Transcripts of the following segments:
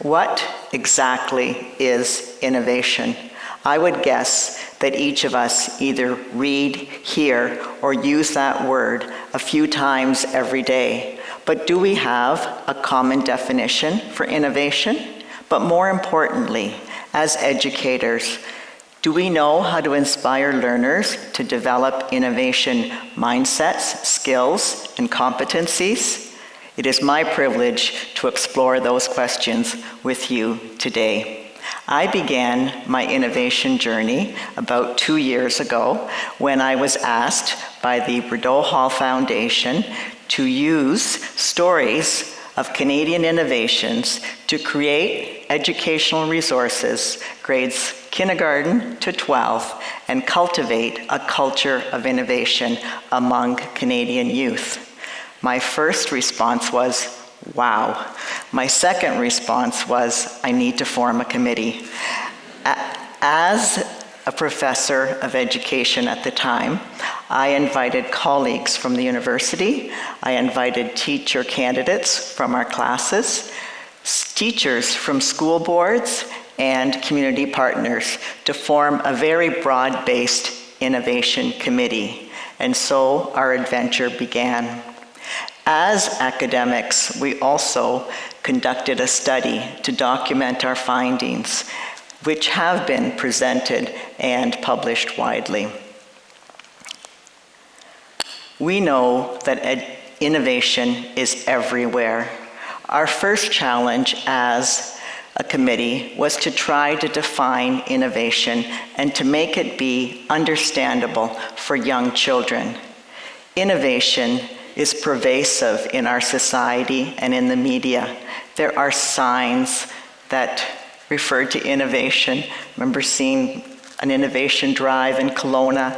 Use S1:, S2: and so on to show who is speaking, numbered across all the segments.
S1: What exactly is innovation? I would guess that each of us either read, hear, or use that word a few times every day. But do we have a common definition for innovation? But more importantly, as educators, do we know how to inspire learners to develop innovation mindsets, skills, and competencies? It is my privilege to explore those questions with you today. I began my innovation journey about 2 years ago when I was asked by the Rideau Hall Foundation to use stories of Canadian innovations to create educational resources, grades kindergarten to 12, and cultivate a culture of innovation among Canadian youth. My first response was, wow. My second response was, I need to form a committee. As a professor of education at the time, I invited colleagues from the university, I invited teacher candidates from our classes, teachers from school boards, and community partners to form a very broad-based innovation committee. And so our adventure began. As academics, we also conducted a study to document our findings, which have been presented and published widely. We know that innovation is everywhere. Our first challenge as a committee was to try to define innovation and to make it be understandable for young children. Innovation is pervasive in our society and in the media. There are signs that refer to innovation. I remember seeing an innovation drive in Kelowna.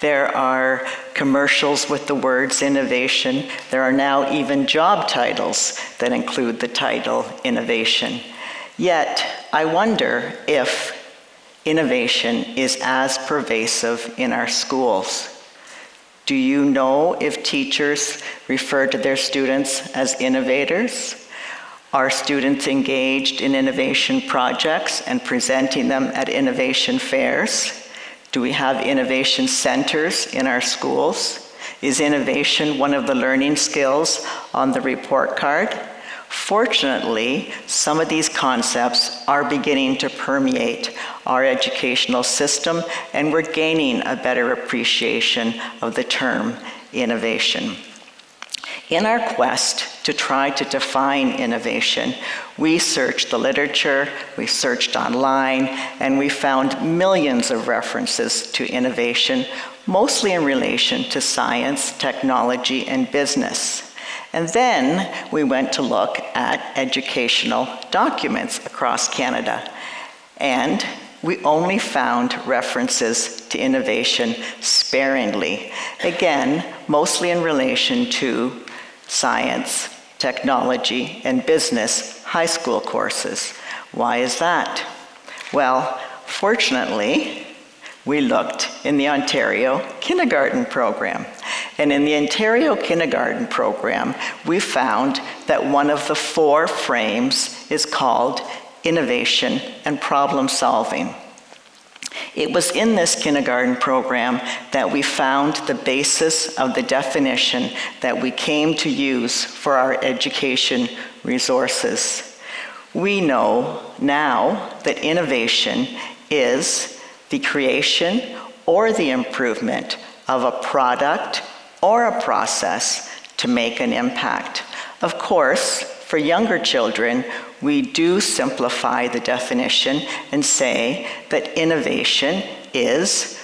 S1: There are commercials with the words innovation. There are now even job titles that include the title innovation. Yet, I wonder if innovation is as pervasive in our schools. Do you know if teachers refer to their students as innovators? Are students engaged in innovation projects and presenting them at innovation fairs? Do we have innovation centers in our schools? Is innovation one of the learning skills on the report card? Fortunately, some of these concepts are beginning to permeate our educational system, and we're gaining a better appreciation of the term innovation. In our quest to try to define innovation, we searched the literature, we searched online, and we found millions of references to innovation, mostly in relation to science, technology, and business. And then we went to look at educational documents across Canada. And we only found references to innovation sparingly. Again, mostly in relation to science, technology, and business high school courses. Why is that? Well, fortunately, we looked in the Ontario kindergarten program. And in the Ontario kindergarten program, we found that one of the 4 frames is called innovation and problem solving. It was in this kindergarten program that we found the basis of the definition that we came to use for our education resources. We know now that innovation is the creation or the improvement of a product or a process to make an impact. Of course, for younger children, we do simplify the definition and say that innovation is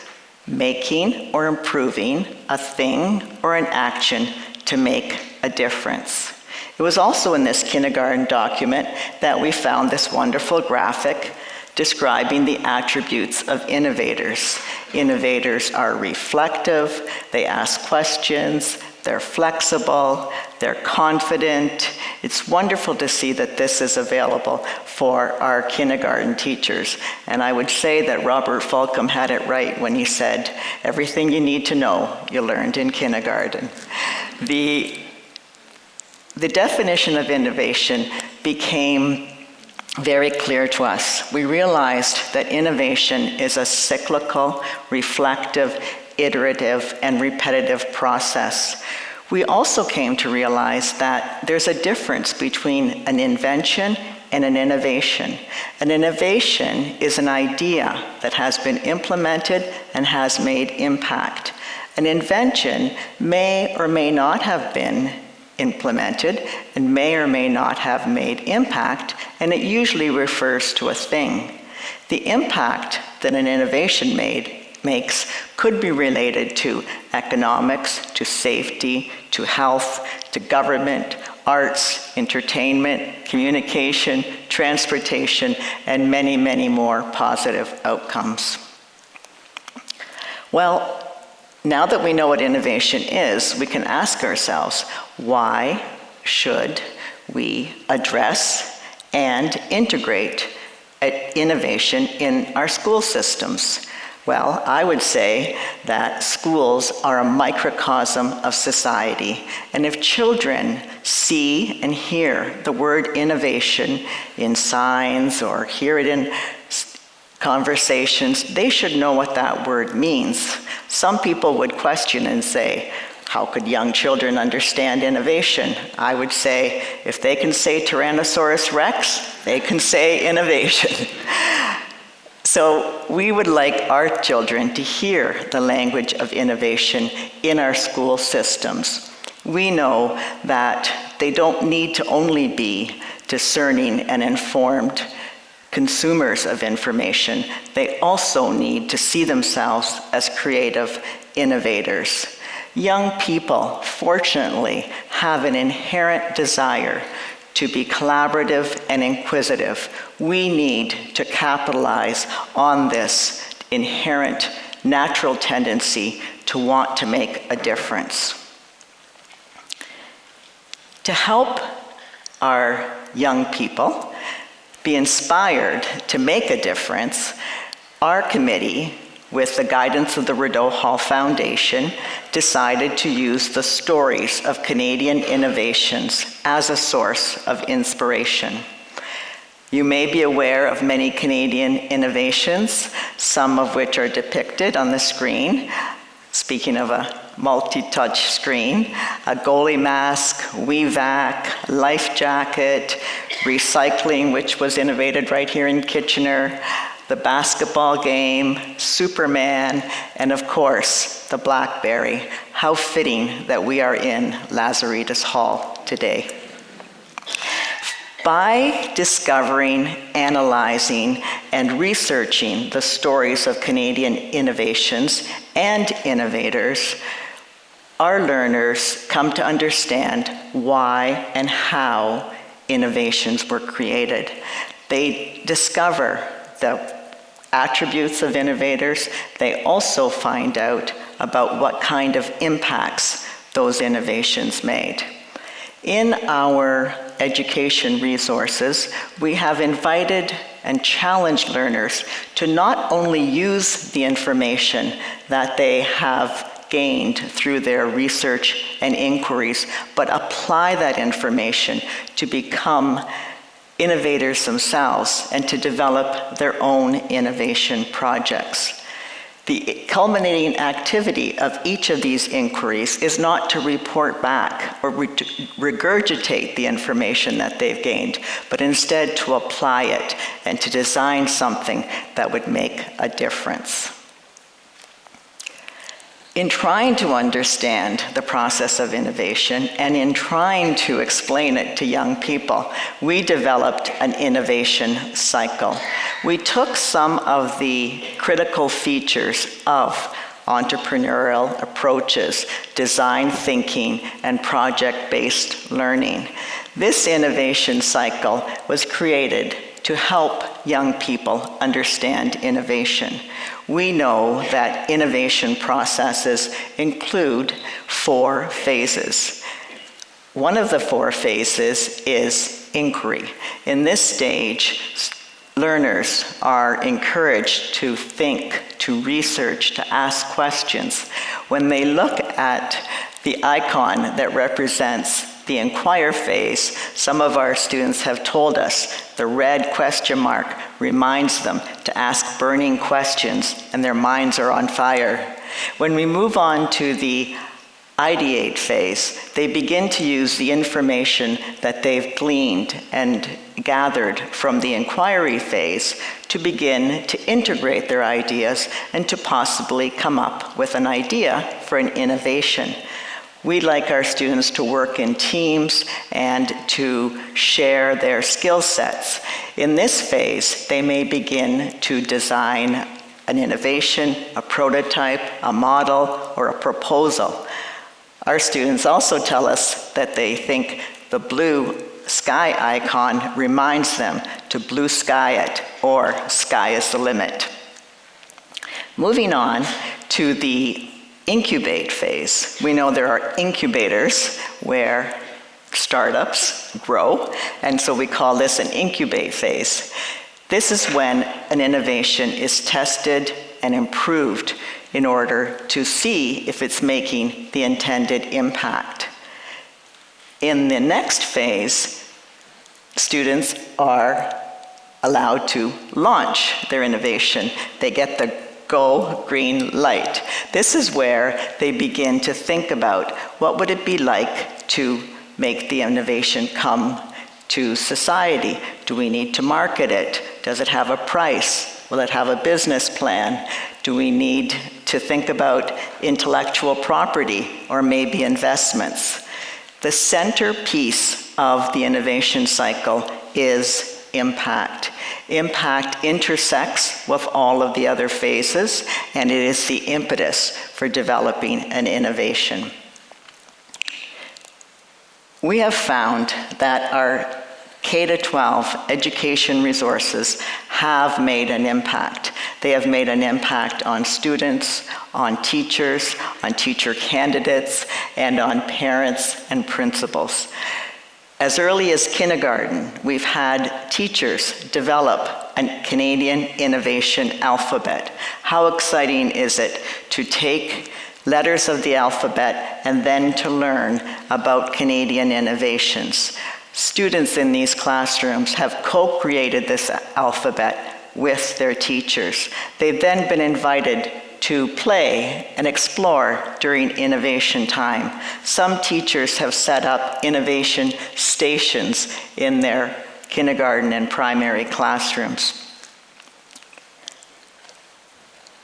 S1: making or improving a thing or an action to make a difference. It was also in this kindergarten document that we found this wonderful graphic describing the attributes of innovators. Innovators are reflective, they ask questions, they're flexible, they're confident. It's wonderful to see that this is available for our kindergarten teachers. And I would say that Robert Fulcum had it right when he said, everything you need to know, you learned in kindergarten. The definition of innovation became very clear to us. We realized that innovation is a cyclical, reflective, iterative, and repetitive process. We also came to realize that there's a difference between an invention and an innovation. An innovation is an idea that has been implemented and has made impact. An invention may or may not have been implemented and may or may not have made impact, and it usually refers to a thing. The impact that an innovation makes could be related to economics, to safety, to health, to government, arts, entertainment, communication, transportation, and many, many more positive outcomes. Well, now that we know what innovation is, we can ask ourselves, why should we address and integrate innovation in our school systems? Well, I would say that schools are a microcosm of society, and if children see and hear the word innovation in signs or hear it in conversations, they should know what that word means. Some people would question and say, how could young children understand innovation? I would say, if they can say Tyrannosaurus Rex, they can say innovation. So we would like our children to hear the language of innovation in our school systems. We know that they don't need to only be discerning and informed consumers of information. They also need to see themselves as creative innovators. Young people, fortunately, have an inherent desire to be collaborative and inquisitive. We need to capitalize on this inherent natural tendency to want to make a difference. To help our young people be inspired to make a difference, our committee, with the guidance of the Rideau Hall Foundation, decided to use the stories of Canadian innovations as a source of inspiration. You may be aware of many Canadian innovations, some of which are depicted on the screen. Speaking of a multi-touch screen, a goalie mask, WeVac, life jacket, recycling, which was innovated right here in Kitchener, the basketball game, Superman, and of course, the BlackBerry. How fitting that we are in Lazaridis Hall today. By discovering, analyzing, and researching the stories of Canadian innovations and innovators, our learners come to understand why and how innovations were created. They discover the attributes of innovators. They also find out about what kind of impacts those innovations made. In our education resources, we have invited and challenged learners to not only use the information that they have gained through their research and inquiries, but apply that information to become innovators themselves and to develop their own innovation projects. The culminating activity of each of these inquiries is not to report back or regurgitate the information that they've gained, but instead to apply it and to design something that would make a difference. In trying to understand the process of innovation and in trying to explain it to young people, we developed an innovation cycle. We took some of the critical features of entrepreneurial approaches, design thinking, and project-based learning. This innovation cycle was created to help young people understand innovation. We know that innovation processes include 4 phases. One of the 4 phases is inquiry. In this stage, learners are encouraged to think, to research, to ask questions. When they look at the icon that represents the inquire phase, some of our students have told us the red question mark reminds them to ask burning questions and their minds are on fire. When we move on to the ideate phase, they begin to use the information that they've gleaned and gathered from the inquiry phase to begin to integrate their ideas and to possibly come up with an idea for an innovation. We'd like our students to work in teams and to share their skill sets. In this phase, they may begin to design an innovation, a prototype, a model, or a proposal. Our students also tell us that they think the blue sky icon reminds them to blue sky it, or sky is the limit. Moving on to the incubate phase. We know there are incubators where startups grow, and so we call this an incubate phase. This is when an innovation is tested and improved in order to see if it's making the intended impact. In the next phase, students are allowed to launch their innovation. They get the go green light. This is where they begin to think about what would it be like to make the innovation come to society. Do we need to market it? Does it have a price? Will it have a business plan? Do we need to think about intellectual property or maybe investments? The centerpiece of the innovation cycle is impact. Impact intersects with all of the other phases, and it is the impetus for developing an innovation. We have found that our K-12 education resources have made an impact. They have made an impact on students, on teachers, on teacher candidates, and on parents and principals. As early as kindergarten, we've had teachers develop a Canadian innovation alphabet. How exciting is it to take letters of the alphabet and then to learn about Canadian innovations? Students in these classrooms have co-created this alphabet with their teachers. They've then been invited to play and explore during innovation time. Some teachers have set up innovation stations in their kindergarten and primary classrooms.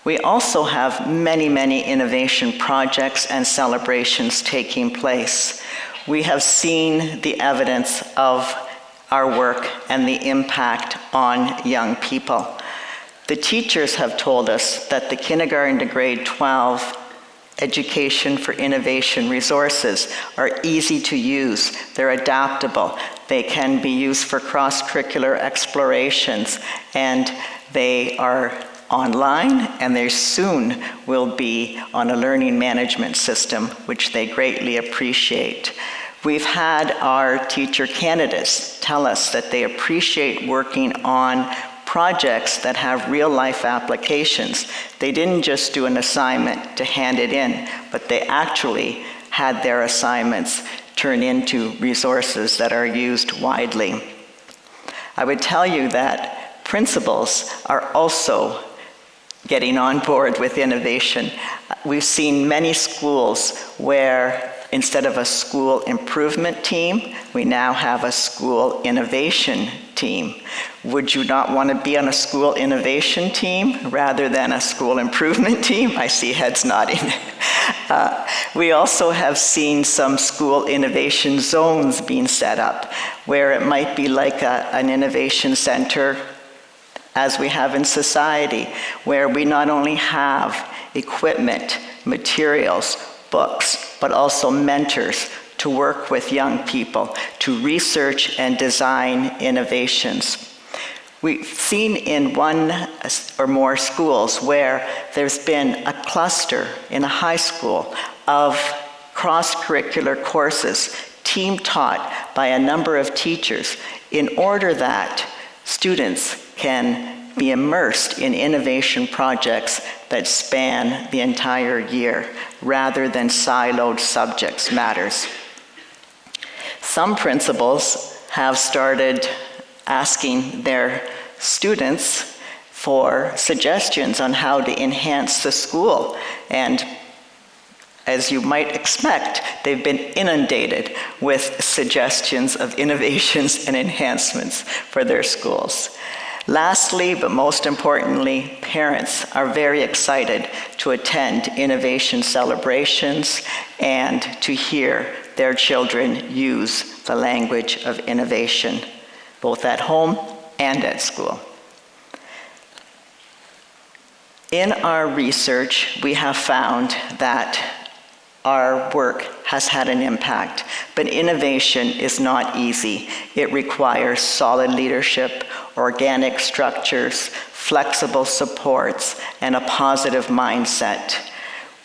S1: We also have many, many innovation projects and celebrations taking place. We have seen the evidence of our work and the impact on young people. The teachers have told us that the kindergarten to grade 12 education for innovation resources are easy to use. They're adaptable. They can be used for cross-curricular explorations, and they are online, and they soon will be on a learning management system, which they greatly appreciate. We've had our teacher candidates tell us that they appreciate working on projects that have real-life applications. They didn't just do an assignment to hand it in, but they actually had their assignments turn into resources that are used widely. I would tell you that principals are also getting on board with innovation. We've seen many schools where instead of a school improvement team, we now have a school innovation team. Would you not want to be on a school innovation team rather than a school improvement team? I see heads nodding. We also have seen some school innovation zones being set up, where it might be like an innovation center as we have in society, where we not only have equipment, materials, books, but also mentors to work with young people to research and design innovations. We've seen in one or more schools where there's been a cluster in a high school of cross-curricular courses, team taught by a number of teachers, in order that students can be immersed in innovation projects that span the entire year, rather than siloed subject matters. Some principals have started asking their students for suggestions on how to enhance the school. And as you might expect, they've been inundated with suggestions of innovations and enhancements for their schools. Lastly, but most importantly, parents are very excited to attend innovation celebrations and to hear their children use the language of innovation, both at home and at school. In our research, we have found that our work has had an impact, but innovation is not easy. It requires solid leadership, organic structures, flexible supports, and a positive mindset.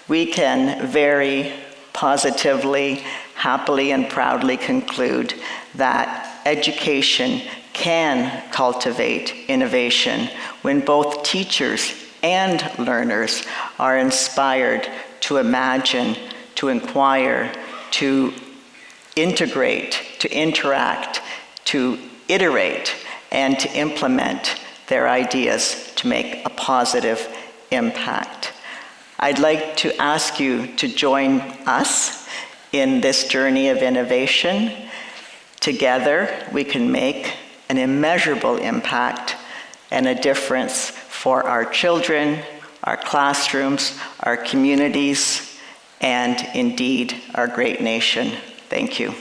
S1: We can very positively, happily, and proudly conclude that education can cultivate innovation when both teachers and learners are inspired to imagine, to inquire, to integrate, to interact, to iterate, and to implement their ideas to make a positive impact. I'd like to ask you to join us in this journey of innovation. Together, we can make an immeasurable impact and a difference for our children, our classrooms, our communities, and indeed, our great nation. Thank you.